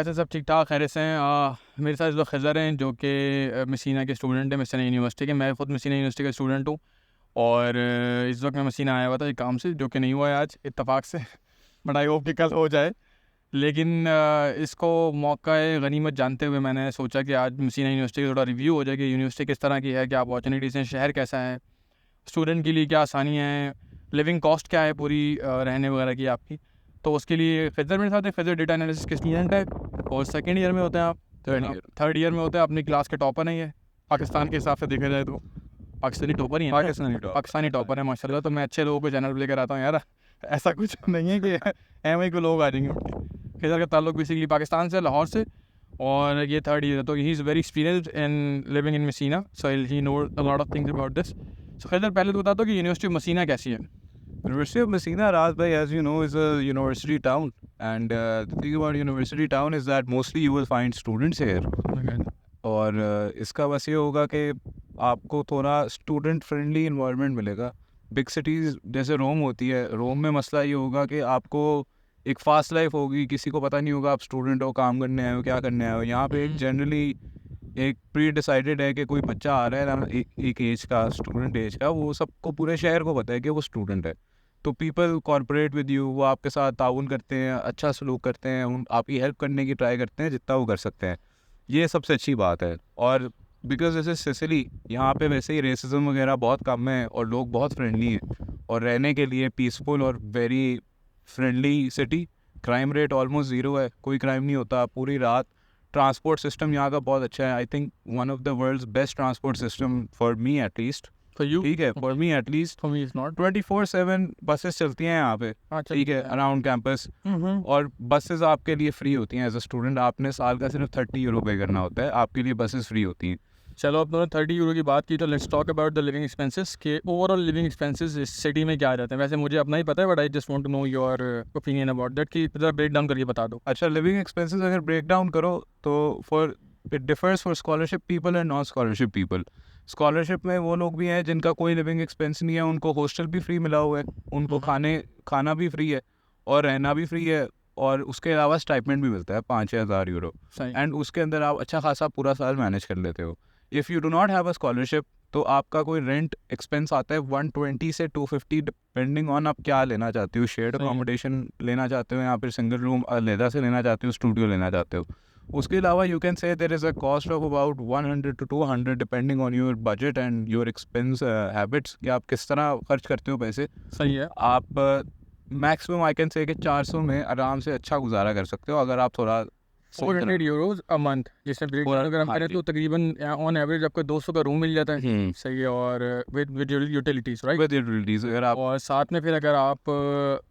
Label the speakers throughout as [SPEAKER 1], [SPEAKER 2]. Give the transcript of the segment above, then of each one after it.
[SPEAKER 1] ऐसे सब ठीक ठाक खैरियत से हैं। मेरे साथ इस वक्त खज़र हैं जो कि मसीना के स्टूडेंट हैं, मसीना यूनिवर्सिटी के। मैं ख़ुद मसीना यूनिवर्सिटी का स्टूडेंट हूँ और इस वक्त मैं मसीना आया हुआ था एक काम से जो कि नहीं हुआ है आज इत्तेफाक से बट आई होप कि कल हो जाए। लेकिन इसको मौका गनीमत जानते हुए मैंने सोचा कि आज मसीना यूनिवर्सिटी का थोड़ा रिव्यू हो जाए कि यूनिवर्सिटी किस तरह की है, क्या अपॉर्चुनिटीज़ हैं, शहर कैसा है, स्टूडेंट के लिए क्या आसानियाँ हैं, लिविंग कॉस्ट क्या है पूरी रहने वगैरह की आपकी। तो उसके लिए फ़िज़र मेरे साथ है। फ़िज़र डेटा एनालिसिस के स्टूडेंट है और सेकेंड ईयर में होते हैं आप। थर्ड ईयर में होते हैं। अपनी क्लास के टॉपर नहीं है पाकिस्तान के हिसाब से देखा जाए तो पाकिस्तानी टॉपर ही है। पाकिस्तानी टॉपर है माशाल्लाह। तो मैं अच्छे लोगों को चैनल पर लेकर आता हूँ यार, ऐसा कुछ नहीं है कि एम को लोग आ जाएंगे। फ़िज़र का ताल्लुक बेसिकली पाकिस्तान से, लाहौर से, और ये थर्ड ईयर है। तो he is very experienced in living in Messina, so he know a lot of things about this. So खैर पहले तो बता दो कि यूनिवर्सिटी ऑफ मसीना कैसी है।
[SPEAKER 2] University of Messina, Raz bhai, as you know, is a university town, and the thing about university town is that mostly you will find students here. और इसका बस ये होगा कि आपको थोड़ा स्टूडेंट फ्रेंडली इन्वायरमेंट मिलेगा। बिग सिटीज़ जैसे रोम होती है, रोम में मसला ये होगा कि आपको एक फास्ट लाइफ होगी, किसी को पता नहीं होगा आप स्टूडेंट हो, काम करने आए हो, क्या करने आए हो। यहाँ पे एक जनरली एक प्री डिसाइडेड है कि कोई बच्चा आ रहा है ना, एक एज का, स्टूडेंट एज का, वो सबको पूरे शहर को पता है कि वो स्टूडेंट है। तो पीपल कॉर्पोरेट विद यू, वो आपके साथ ताउन करते हैं, अच्छा सलूक करते हैं, आपकी हेल्प करने की ट्राई करते हैं जितना वो कर सकते हैं। ये सबसे अच्छी बात है। और बिकॉज जैसे सिसिली, यहाँ पे वैसे ही रेसिज्म वगैरह बहुत कम है और लोग बहुत फ्रेंडली हैं और रहने के लिए पीसफुल और very friendly city. Crime rate almost zero है, कोई क्राइम नहीं होता पूरी रात। ट्रांसपोर्ट सिस्टम यहाँ का बहुत अच्छा है। I think one of the world's best transport system for me at least.
[SPEAKER 1] For you?
[SPEAKER 2] ठीक है, for me at least.
[SPEAKER 1] For me is not.
[SPEAKER 2] 24/7 buses चलती हैं यहाँ पे। ठीक है, अराउंड कैंपस। और बसेस आपके लिए फ्री होती हैं। एज अ स्टूडेंट आपने साल का सिर्फ 30 यूरो पे करना होता है, आपके लिए बसेस फ्री होती हैं।
[SPEAKER 1] चलो, अब तुमने 30 यूरो की बात की तो let's talk about the living expenses के ओवरऑल लिविंग एक्सपेंसेस इस सिटी में क्या आ जाते हैं। वैसे मुझे अपना ही पता है but I just want to know your opinion about that, कि ज़रा ब्रेक डाउन करके बता दो।
[SPEAKER 2] अच्छा, लिविंग एक्सपेंसेस अगर ब्रेक डाउन करो तो for it differs for scholarship people and non scholarship people. Scholarship में वो लोग भी हैं जिनका कोई लिविंग एक्सपेंस नहीं है, उनको हॉस्टल भी फ्री मिला हुआ है, उनको खाना भी फ्री है और रहना भी फ्री है, और उसके अलावा स्टाइपेंड भी मिलता है 5,000 यूरो। एंड उसके अंदर आप अच्छा खासा पूरा साल मैनेज कर लेते हो। If you do not have a scholarship तो आपका कोई रेंट एक्सपेंस आता है 120 से 250 डिपेंडिंग ऑन आप क्या लेना चाहते हो। शेयर्ड अकोमोडेशन लेना चाहते हो या फिर सिंगल रूम अलहदा से लेना चाहते हो, स्टूडियो लेना चाहते हो। उसके अलावा you can say there is a cost of about 100 to 200 depending on your budget and your expense habits, कि आप किस तरह खर्च करते हो पैसे।
[SPEAKER 1] सही है।
[SPEAKER 2] आप मैक्सिमम आई कैन से कि 400 में आराम से अच्छा गुजारा कर सकते हो अगर आप थोड़ा
[SPEAKER 1] 400 यूरोज अ मंथ, जिसमें ब्रेक डाउन अगर हम करें तो तकरीबन ऑन एवरेज आपको 200 का रूम मिल जाता है। सही है। और with utilities, right?
[SPEAKER 2] With utilities अगर आप, और
[SPEAKER 1] साथ में फिर अगर आप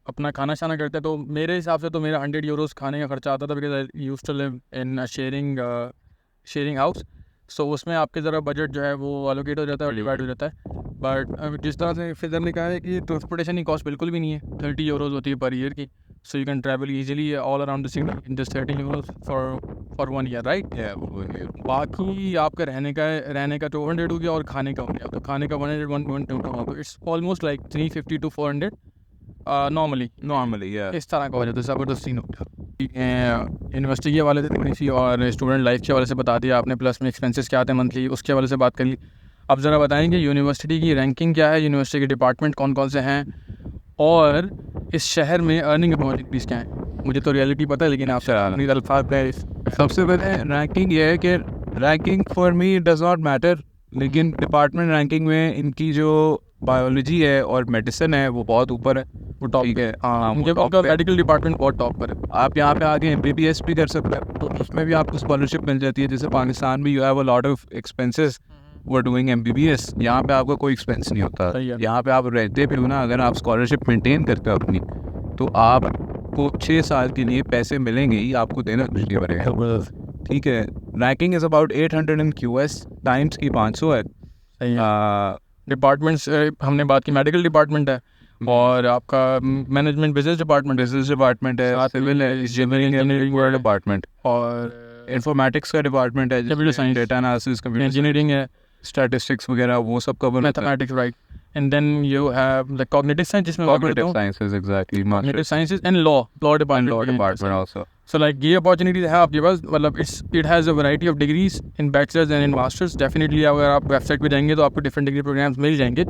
[SPEAKER 1] अपना खाना शाना करते हैं तो मेरे हिसाब से तो मेरा 100 यूरोज़ खाने का खर्चा आता था, because I used to live in sharing house. So उसमें आपके ज़रा बजट जो है वो एलोकेट हो जाता है और डिवाइड हो जाता है। बट जिस तरह से फिज़र ने कहा है कि ट्रांसपोर्टेशन की कॉस्ट बिल्कुल भी नहीं है, 30 यूरोज़ होती है पर ईयर की। So you can travel easily all around the city in just 30 euros for 1 year, right? बाकी आपका रहने का 200 हो गया और खाने का हो गया। तो खाने का 100 तो it's almost like 350 to 400 normally इस तरह का हो जाता है। ज़बरदस्त सीन हो गया। यूनिवर्सिटी के हवाले से थोड़ी सी और स्टूडेंट लाइफ के हवाले से बता दिया आपने, प्लस में एक्सपेंसेस क्या आते हैं मंथली, उसके हवाले से बात कर ली। अब ज़रा बताएंगे यूनिवर्सिटी की रैंकिंग क्या है, यूनिवर्सिटी के डिपार्टमेंट कौन कौन से हैं, और इस शहर में अर्निंग अपॉर्चुनिटीज़ क्या हैं। मुझे तो रियलिटी पता है लेकिन आपसे अल्फाज है।
[SPEAKER 2] सबसे पहले रैंकिंग ये है कि ranking for me does not matter, लेकिन डिपार्टमेंट रैंकिंग में इनकी जो बायोलॉजी है और मेडिसिन है वो बहुत ऊपर है,
[SPEAKER 1] वो टॉप
[SPEAKER 2] ठीक है।
[SPEAKER 1] मुझे मेडिकल डिपार्टमेंट बहुत टॉप पर है।
[SPEAKER 2] आप यहाँ पे आके MBBS भी कर सकते हैं, तो उसमें भी आपको स्कॉलरशिप मिल जाती है। जैसे पाकिस्तान में you have a lot of expenses वो डूइंग MBBS, यहाँ पे आपका कोई एक्सपेंस नहीं होता। यहाँ पे आप रहते भी हो ना, अगर आप स्कॉलरशिप मेंटेन करते हो अपनी, तो आपको 6 साल के लिए पैसे मिलेंगे ही, आपको देना कुछ नहीं पड़ेगा, ठीक है। Ranking is about 800 in QS, times की 500 है।
[SPEAKER 1] डिपार्टमेंट्स हमने बात की, मेडिकल डिपार्टमेंट है और आपका मैनेजमेंट बिजनेस डिपार्टमेंट
[SPEAKER 2] है, सिविल है, इंजीनियरिंग डिपार्टमेंट, और इंफॉर्मेटिक्स का डिपार्टमेंट है,
[SPEAKER 1] computer science,
[SPEAKER 2] data analysis, computer
[SPEAKER 1] engineering है,
[SPEAKER 2] स्टैटिस्टिक्स वगैरह वो सब cover,
[SPEAKER 1] mathematics, right. And then you have the cognitive science, जिसमें
[SPEAKER 2] cognitive sciences, exactly,
[SPEAKER 1] cognitive sciences and law department
[SPEAKER 2] also.
[SPEAKER 1] So like ये opportunities है आपके पास, मतलब it has a variety of degrees in bachelors and in masters. Definitely अगर आप website पे जाएंगे तो आपको डिफरेंट डिग्री प्रोग्राम्स मिल जाएंगे।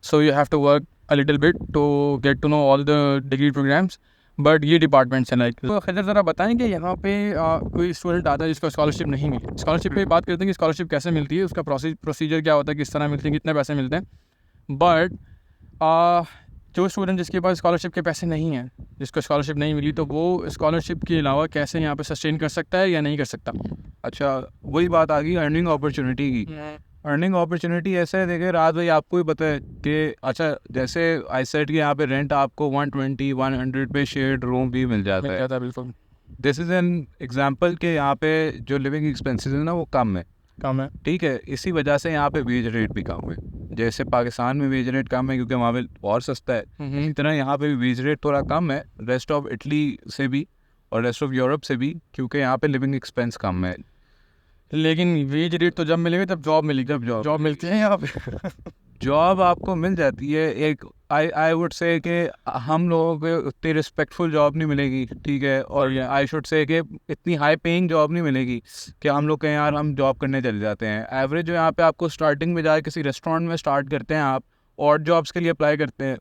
[SPEAKER 1] So you have to work a little bit to get to know all the degree programmes, but ये departments हैं लाइक। तो खैर ज़रा बताएं कि यहाँ पे कोई स्टूडेंट आता है जिसको स्कॉलरशिप नहीं मिली। स्कॉलरशिप पे बात करते हैं कि स्कॉलरशिप कैसे मिलती है, उसका प्रोसीजर क्या होता है, किस तरह मिलती है, कितने पैसे मिलते हैं। बट जो स्टूडेंट जिसके पास स्कॉलरशिप के पैसे नहीं हैं, जिसको स्कॉलरशिप नहीं मिली, तो वो स्कॉलरशिप के अलावा कैसे यहाँ पे सस्टेन कर सकता है या नहीं कर सकता।
[SPEAKER 2] अच्छा, वही बात आ गई अर्निंग अपॉर्चुनिटी की। अर्निंग अपॉर्चुनिटी ऐसे है, देखिए राज भाई आपको ही पता है कि अच्छा जैसे आई सेट के यहाँ पे रेंट आपको 120-100 पे शेयर्ड रूम भी मिल जाता है।
[SPEAKER 1] बिल्कुल
[SPEAKER 2] दिस इज़ एन एग्जांपल कि यहाँ पे जो लिविंग एक्सपेंसेस है ना वो कम है, ठीक है। इसी वजह से यहाँ पे वेज रेट भी कम है। जैसे पाकिस्तान में वेज रेट कम है क्योंकि वहाँ पे और सस्ता है, इसी तरह यहाँ पे भी वेज रेट थोड़ा कम है रेस्ट ऑफ इटली से भी और रेस्ट ऑफ यूरोप से भी, क्योंकि यहाँ पे लिविंग एक्सपेंस कम है।
[SPEAKER 1] लेकिन वेज रेट तो जब मिलेगा जब जॉब मिलेगी, जब जॉब मिलती है यहाँ पे
[SPEAKER 2] जॉब आपको मिल जाती है। एक आई वुड से कि हम लोगों को उतनी रिस्पेक्टफुल जॉब नहीं मिलेगी, ठीक है। और आई शुड से कि इतनी हाई पेइंग जॉब नहीं मिलेगी कि हम लोग कहें यार हम जॉब करने चले जाते हैं। एवरेज जो यहाँ पे आपको स्टार्टिंग में जाए किसी रेस्टोरेंट में स्टार्ट करते हैं आप और जॉब्स के लिए अप्लाई करते हैं,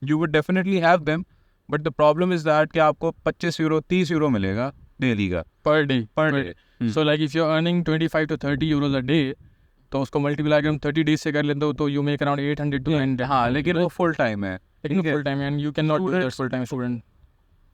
[SPEAKER 2] you would definitely have them, but the problem is that कि आपको 25 यूरो 30 यूरो मिलेगा डेली का
[SPEAKER 1] per day. So like if you are earning 25 to 30 euros a day, तो उसको मल्टीप्लाई कर 30 डेज से कर लेते हो तो यू मेक अराउंड 800 to 900।
[SPEAKER 2] हाँ, लेकिन वो फुल टाइम है,
[SPEAKER 1] लेकिन full time and you can not do that full time student,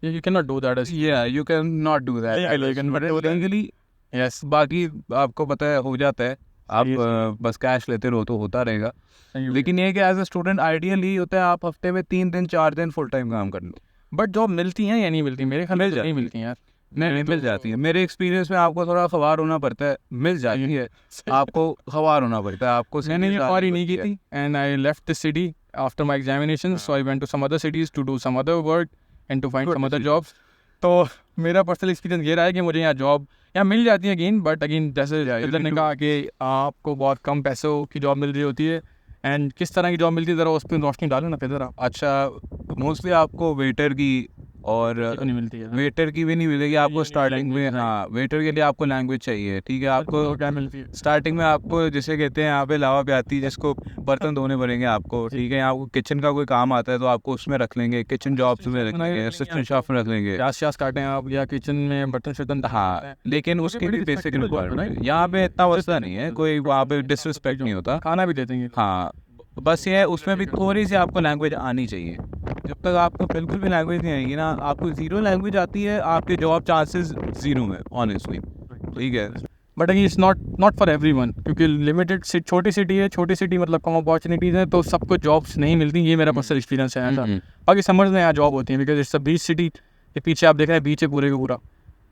[SPEAKER 1] you can not do that as
[SPEAKER 2] you can not do that legally.
[SPEAKER 1] Yes.
[SPEAKER 2] बाकी आपको पता है हो जाता है, आप बस कैश लेते रहो तो होता रहेगा। लेकिन ये कि एज अ स्टूडेंट आइडियली होता है आप हफ्ते में 3 दिन 4 दिन फुल टाइम काम कर लो।
[SPEAKER 1] बट जॉब मिलती हैं या नहीं मिलती? मेरे ख्याल में नहीं मिलती हैं यार।
[SPEAKER 2] नहीं मिल जाती है। मेरे एक्सपीरियंस में आपको थोड़ा ख्वार होना पड़ता है, मिल जाती है, आपको ख्वार होना पड़ता है। आपको
[SPEAKER 1] मैंने ये ख्वार ही नहीं की थी and I left the city after my examination, so I went to some other cities to do some other work and to find some other jobs. तो मेरा पर्सनल एक्सपीरियंस ये रहा है कि मुझे यहाँ जॉब यहाँ मिल जाती है अगेन, बट अगेन जैसे ने कहा कि आपको बहुत कम पैसों की जॉब मिल रही होती है। एंड किस तरह की जॉब मिलती है ज़रा उस पर रोशनी डालो ना फिर ज़रा।
[SPEAKER 2] अच्छा, मोस्टली आपको वेटर की और
[SPEAKER 1] नहीं मिलती है,
[SPEAKER 2] वेटर की भी नहीं मिलेगी आपको स्टार्टिंग में। हाँ, वेटर के लिए आपको लैंग्वेज चाहिए, ठीक है। आपको
[SPEAKER 1] क्या मिलती है
[SPEAKER 2] स्टार्टिंग में आपको जिसे कहते हैं यहाँ पे लावा पे आती है, जिसको बर्तन धोने पड़ेंगे आपको, ठीक है। आपको किचन का कोई काम आता है तो आपको उसमें रख लेंगे, किचन जॉब्स में रख लेंगे, असिस्टेंट शेफ में रख लेंगे,
[SPEAKER 1] प्याज काटें आप या किचन में बर्तन शर्तन।
[SPEAKER 2] हाँ, लेकिन उसकी भी बेसिक रिक्वायरमेंट है। यहाँ पे इतना वस्ता नहीं है, कोई वहाँ पे डिसरिस्पेक्ट नहीं होता,
[SPEAKER 1] खाना भी देते हैं।
[SPEAKER 2] हाँ, बस ये है उसमें भी थोड़ी सी आपको लैंग्वेज आनी चाहिए। जब तक आपको बिल्कुल भी लैंग्वेज नहीं आएगी ना, आपको ज़ीरो लैंग्वेज आती है, आपके जॉब चांसेस ज़ीरो है ऑनेस्टली, ठीक है।
[SPEAKER 1] But again it's not for everyone, क्योंकि लिमिटेड छोटी सिटी है, छोटी सिटी मतलब कम अपॉर्चुनिटीज़ हैं, तो सबको जॉब्स नहीं मिलती। ये मेरा पर्सनल एक्सपीरियंस है ऐसा। बाकी समर्स में यहाँ जॉब होती है because it's a beach city. ये पीछे आप देख रहे हैं बीच है पूरे का पूरा,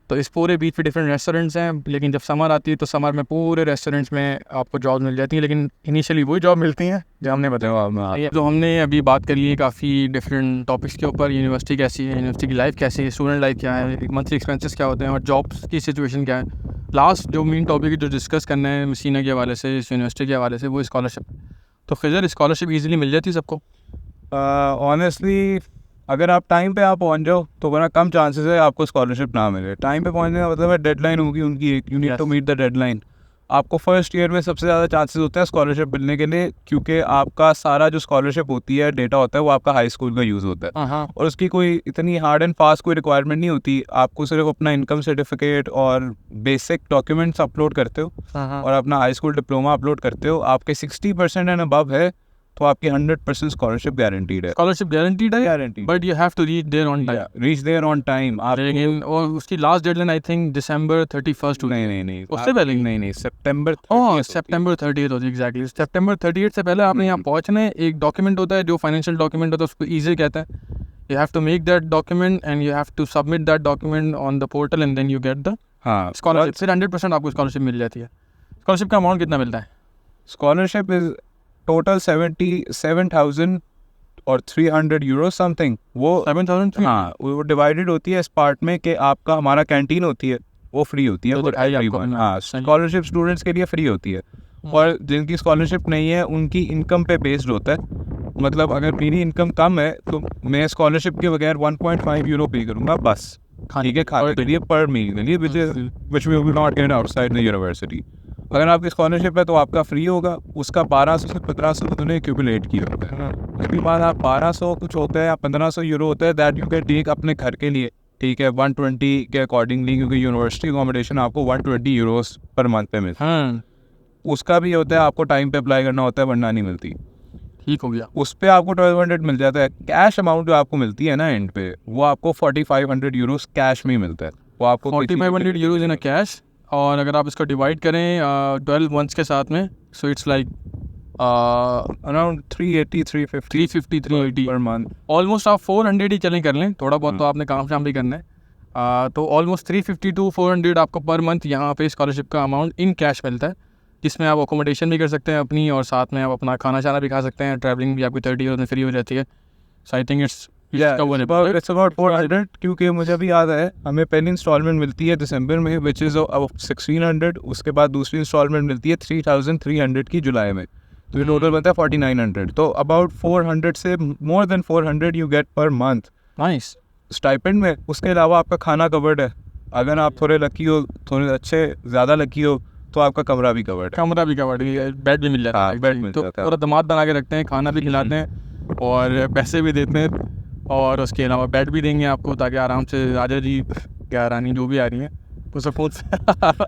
[SPEAKER 1] तो इस पूरे बीच पे डिफरेंट रेस्टोरेंट्स हैं। लेकिन जब समर आती है तो समर में पूरे रेस्टोरेंट्स में आपको जॉब मिल जाती है, लेकिन इनिशियली वही जॉब मिलती हैं जो हमने बताया। तो हमने अभी बात कर ली है काफ़ी डिफरेंट टॉपिक्स के ऊपर, यूनिवर्सिटी कैसी है, यूनिवर्सिटी की लाइफ कैसी है, स्टूडेंट लाइफ क्या है, मंथली एक्सपेंसेस क्या होते हैं और जॉब्स की सिचुएशन क्या है। लास्ट जो मेन टॉपिक जो डिस्कस करना है मसीना के हवाले से, इस यूनिवर्सिटी के हवाले से, वो स्कॉलरशिप। तो खैर स्कॉलरशिप ईजिली मिल जाती है सबको?
[SPEAKER 2] ऑनेस्टली अगर आप टाइम पे आप पहुंच जाओ तो बड़ा कम चांसेस है आपको स्कॉलरशिप ना मिले। टाइम पे पहुंचने का मतलब है डेडलाइन होगी उनकी एक, you need to meet the deadline. आपको फर्स्ट ईयर में सबसे ज़्यादा चांसेस होते हैं स्कॉलरशिप मिलने के लिए, क्योंकि आपका सारा जो स्कॉलरशिप होती है डेटा होता है वो आपका हाई स्कूल का यूज़ होता है और उसकी कोई इतनी हार्ड एंड फास्ट कोई रिक्वायरमेंट नहीं होती। आपको सिर्फ अपना इनकम सर्टिफिकेट और बेसिक डॉक्यूमेंट्स अपलोड करते हो और अपना हाई स्कूल डिप्लोमा अपलोड करते हो। आपके 60% एंड अबव है तो आपकी 100% स्कॉलरशिप गारंटीड है।
[SPEAKER 1] स्कॉलरशिप गारंटीड है,
[SPEAKER 2] guaranteed,
[SPEAKER 1] but you have to reach there on time.
[SPEAKER 2] Reach there on time.
[SPEAKER 1] लेकिन और उसकी last deadline I think December 31st।
[SPEAKER 2] नहीं
[SPEAKER 1] उससे पहले
[SPEAKER 2] नहीं सितंबर
[SPEAKER 1] September 30th होती है। एग्जैक्टली September 30th से पहले आपने यहाँ पहुँचना है। एक डॉक्यूमेंट होता है जो फाइनेंशियल डॉक्यूमेंट होता है, उसको ईजी कहते हैं। You have to make that document and you have to submit that document on the portal and then you get the scholarship. फिर 100% आपको स्कॉलरशिप मिल जाती है। स्कॉलरशिप का अमाउंट कितना मिलता है?
[SPEAKER 2] स्कॉलरशिप इज टोटल 77,000 और 300 यूरो समथिंग। वो
[SPEAKER 1] 7,000।
[SPEAKER 2] हाँ, वो डिवाइडेड होती है इस पार्ट में कि आपका हमारा कैंटीन होती है वो फ्री होती है। हाँ, स्कॉलरशिप स्टूडेंट्स के लिए फ्री होती है और जिनकी स्कॉलरशिप नहीं है उनकी इनकम पे बेस्ड होता है। मतलब अगर मेरी इनकम कम है तो मैं स्कॉलरशिप के बगैर 1.5 यूरो पे करूँगा बस, ठीक है, खाने के लिए पर मील के लिए, which we will not get outside the university. अगर आपकी स्कॉलरशिप है तो आपका फ्री होगा, उसका 1200 से 1500 उन्होंने एक्यूमुलेट किया होता है। उसके बाद आप 1200 कुछ होता है या 1500 यूरो होता है, दैट यू कैन टेक अपने घर के लिए, ठीक है, 120 के अकॉर्डिंगली, क्योंकि यूनिवर्सिटी अकोमोडेशन आपको 120 यूरोस पर मंथ पे मिलता है। उसका भी होता है, आपको टाइम पे अप्लाई करना होता है वरना नहीं मिलती।
[SPEAKER 1] ठीक हो गया।
[SPEAKER 2] उस पर आपको 1200 मिल जाता है। कैश अमाउंट जो आपको मिलती है ना एंड पे, वो आपको 4500 यूरोस कैश में ही मिलता है। वो आपको
[SPEAKER 1] 4500 यूरोज इन कैश, और अगर आप इसको डिवाइड करें 12 मंथ्स के साथ में, so it's like
[SPEAKER 2] around 380
[SPEAKER 1] 380
[SPEAKER 2] per month.
[SPEAKER 1] Almost आप 400 ही चलें कर लें, थोड़ा बहुत तो आपने काम शाम भी करना है। तो ऑलमोस्ट 350 to 400 आपको पर मंथ यहाँ पे स्कॉलरशिप का अमाउंट इन कैश मिलता है, जिसमें आप अकोमोडेशन भी कर सकते हैं अपनी, और साथ में आप अपना खाना शाना भी खा सकते हैं। ट्रैवलिंग भी आपकी 30 यूरो में फ्री हो जाती है। सो आई थिंक इट्स
[SPEAKER 2] अबाउट 400, क्योंकि मुझे भी याद है हमें पहली इंस्टॉलमेंट मिलती है दिसंबर में, विच इज़ 1600। उसके बाद दूसरी इंस्टॉलमेंट मिलती है 3300 की जुलाई में, तो ये टोटल बनता है 4900। तो अबाउट 400 से more than 400 you get per month
[SPEAKER 1] nice
[SPEAKER 2] stipend में। उसके अलावा आपका खाना कवर्ड है। अगर आप थोड़े लकी हो, थोड़े अच्छे ज़्यादा लकी हो, तो आपका कमरा भी कवर्ड है।
[SPEAKER 1] कमरा भी कवर्ड है, बेड भी मिल जाता है।
[SPEAKER 2] बेड मिल
[SPEAKER 1] तो
[SPEAKER 2] जाता है।
[SPEAKER 1] पूरा दामाद बना के रखते हैं, खाना भी खिलाते हैं और पैसे भी देते हैं, और उसके अलावा बेड भी देंगे आपको, ताकि आराम से राजा जी क्या रानी जो भी आ रही हैं वो सुकून से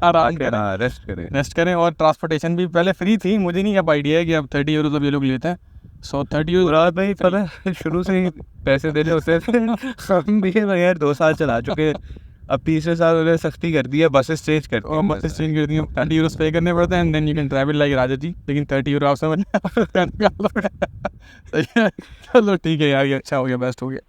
[SPEAKER 1] आराम करें, रेस्ट करें। और ट्रांसपोर्टेशन भी पहले फ्री थी, मुझे नहीं अब आइडिया है कि अब 30 यूरो तब ये लोग लेते हैं। सो 30 यूरो
[SPEAKER 2] मुराद भाई पहले शुरू से ही पैसे देने होते थे। हम भी यार 2 साल चला चुके, अब तीसरे साल उन्होंने सख्ती कर दी है, बसेस चेंज कर
[SPEAKER 1] और बसेस चेंज कर दी हैं। 30 यूरो पे करने पड़ते हैं, and then you can travel like raja ji. लेकिन 30 यूरो आप समझ सही है। चलो ठीक है यार, ये अच्छा हो गया, बेस्ट हो गया।